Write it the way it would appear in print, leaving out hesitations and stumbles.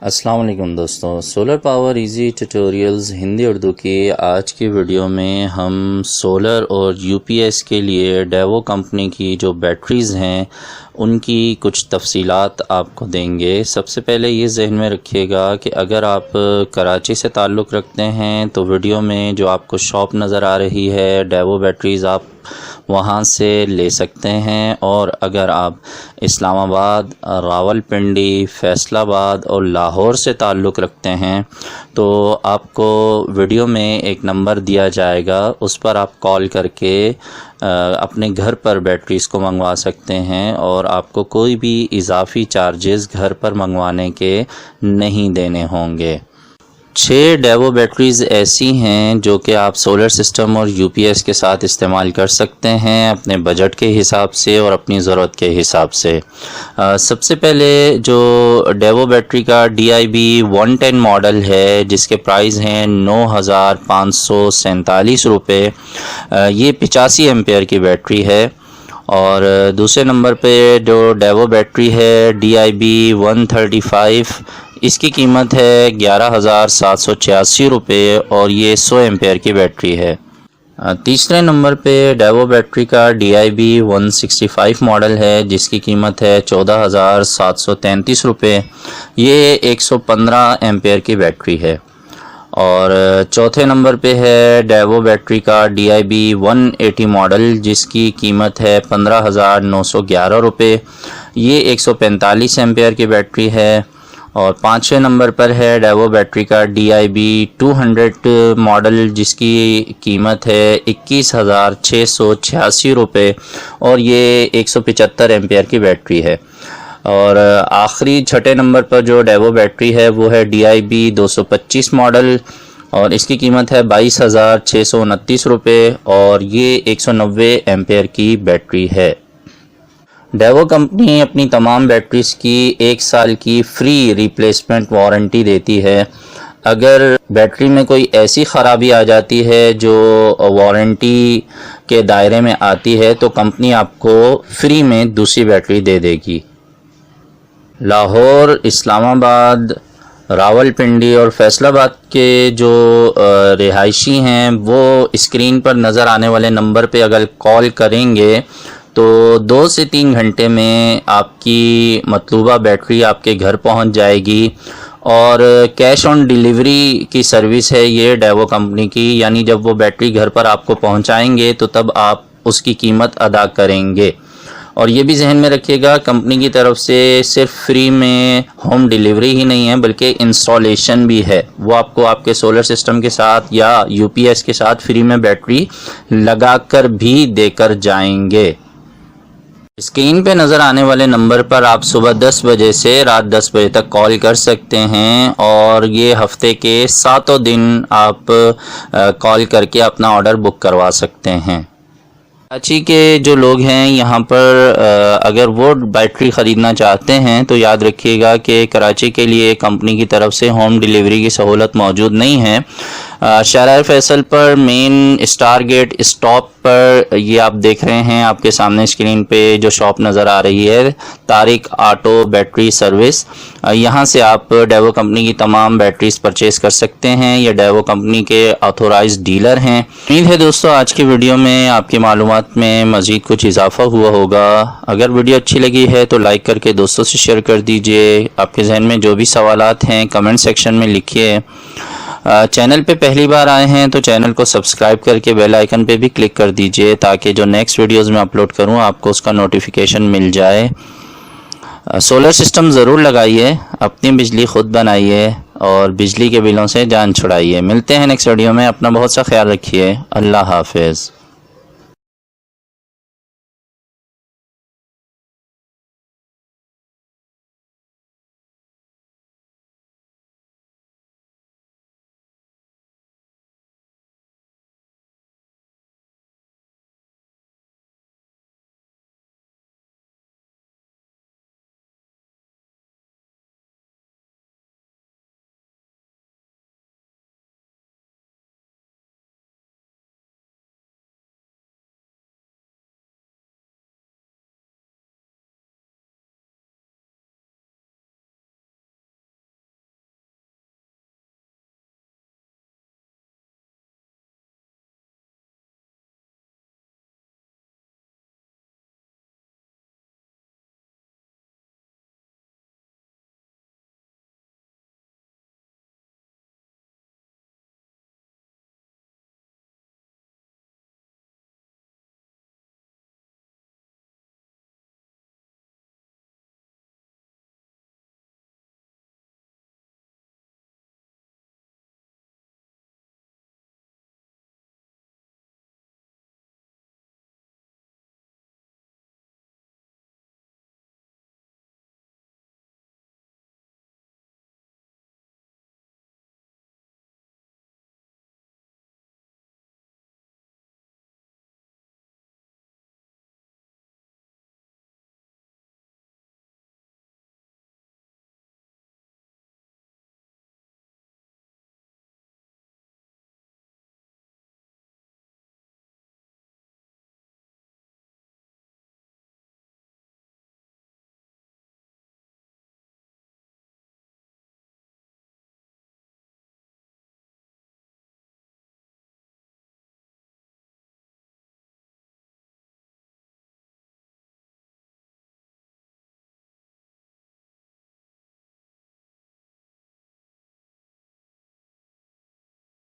अस्सलाम वालेकुम दोस्तों, solar power easy tutorials Hindi Urdu की आज की वीडियो में हम सोलर और यूपीएस के लिए डेवो कंपनी की जो बैटरीज़ हैं उनकी कुछ तफसीलात आपको देंगे। सबसे पहले ये जहन में रखिएगा कि अगर आप कराची से ताल्लुक़ रखते हैं तो वीडियो में जो आपको शॉप नज़र आ रही है डेवो बैटरीज़ आप वहाँ से ले सकते हैं, और अगर आप इस्लामाबाद, रावलपिंडी, फैसलाबाद और लाहौर से ताल्लुक़ रखते हैं तो आपको वीडियो में एक नंबर दिया जाएगा, उस पर आप कॉल करके अपने घर पर बैटरीज़ को मंगवा सकते हैं और आपको कोई भी इजाफ़ी चार्जेस घर पर मंगवाने के नहीं देने होंगे। 6 डेवो बैटरीज़ ऐसी हैं जो कि आप सोलर सिस्टम और यूपीएस के साथ इस्तेमाल कर सकते हैं अपने बजट के हिसाब से और अपनी ज़रूरत के हिसाब से। सबसे पहले जो डेवो बैटरी का DIB 110 मॉडल है जिसके प्राइस हैं 9,547 रुपये। ये 85 एम्पेयर की बैटरी है। और दूसरे नंबर पे जो डेवो बैटरी है DIB 135, इसकी कीमत है 11,786 रुपये और ये 100 एम्पेयर की बैटरी है। तीसरे नंबर पे डेवो बैटरी का DIB 165 मॉडल है जिसकी कीमत है 14,733 रुपये। ये 115 एम्पेयर की बैटरी है। और चौथे नंबर पे है डेवो बैटरी का DIB 180 मॉडल जिसकी कीमत है 15,911 रुपये। ये 145 एम्पेयर की बैटरी है। और पाँचवें नंबर पर है डेवो बैटरी का DIB 200 मॉडल जिसकी कीमत है 21,686 रुपये और ये 175 एम्पेयर की बैटरी है। और आखिरी छठे नंबर पर जो डेवो बैटरी है वो है DIB 225 मॉडल और इसकी कीमत है 22,629 रुपये और ये 190 एम्पेयर की बैटरी है। डेवो कंपनी अपनी तमाम बैटरीज़ की 1 साल की फ्री रिप्लेसमेंट वारंटी देती है। अगर बैटरी में कोई ऐसी ख़राबी आ जाती है जो वारंटी के दायरे में आती है तो कंपनी आपको फ्री में दूसरी बैटरी दे देगी। लाहौर, इस्लामाबाद, रावलपिंडी और फैसलाबाद के जो रिहायशी हैं वो स्क्रीन पर नज़र आने वाले नंबर पे अगर कॉल करेंगे तो 2 से 3 घंटे में आपकी मतलूबा बैटरी आपके घर पहुंच जाएगी। और कैश ऑन डिलीवरी की सर्विस है ये डेवो कंपनी की, यानी जब वो बैटरी घर पर आपको पहुंचाएंगे तो तब आप उसकी कीमत अदा करेंगे। और ये भी जहन में रखिएगा कंपनी की तरफ से सिर्फ फ्री में होम डिलीवरी ही नहीं है बल्कि इंस्टॉलेशन भी है। वो आपको आपके सोलर सिस्टम के साथ या यूपीएस के साथ फ्री में बैटरी लगाकर भी देकर जाएंगे। स्क्रीन पे नज़र आने वाले नंबर पर आप सुबह 10 बजे से रात 10 बजे तक कॉल कर सकते हैं और ये हफ्ते के 7 दिन आप कॉल करके अपना ऑर्डर बुक करवा सकते हैं। कराची के जो लोग हैं यहाँ पर अगर वो बैटरी ख़रीदना चाहते हैं तो याद रखिएगा कि कराची के लिए कंपनी की तरफ से होम डिलीवरी की सहूलत मौजूद नहीं है। शहर फैसल पर मेन स्टार गेट स्टॉप पर ये आप देख रहे हैं आपके सामने स्क्रीन पे जो शॉप नज़र आ रही है तारिक ऑटो बैटरी सर्विस, यहाँ से आप डेवो कंपनी की तमाम बैटरीज परचेज कर सकते हैं। ये डेवो कंपनी के ऑथोराइज्ड डीलर हैं। उम्मीद है दोस्तों आज की वीडियो में आपकी मालूमात में मज़ीद कुछ इजाफा हुआ होगा। अगर वीडियो अच्छी लगी है तो लाइक करके दोस्तों से शेयर कर दीजिए। आपके जहन में जो भी सवालात हैं कमेंट सेक्शन में लिखिए। चैनल पे पहली बार आए हैं तो चैनल को सब्सक्राइब करके बेल आइकन पे भी क्लिक कर दीजिए ताकि जो नेक्स्ट वीडियोस में अपलोड करूं आपको उसका नोटिफिकेशन मिल जाए। सोलर सिस्टम ज़रूर लगाइए, अपनी बिजली खुद बनाइए और बिजली के बिलों से जान छुड़ाइए। मिलते हैं नेक्स्ट वीडियो में। अपना बहुत सा ख्याल रखिए। अल्लाह हाफिज़।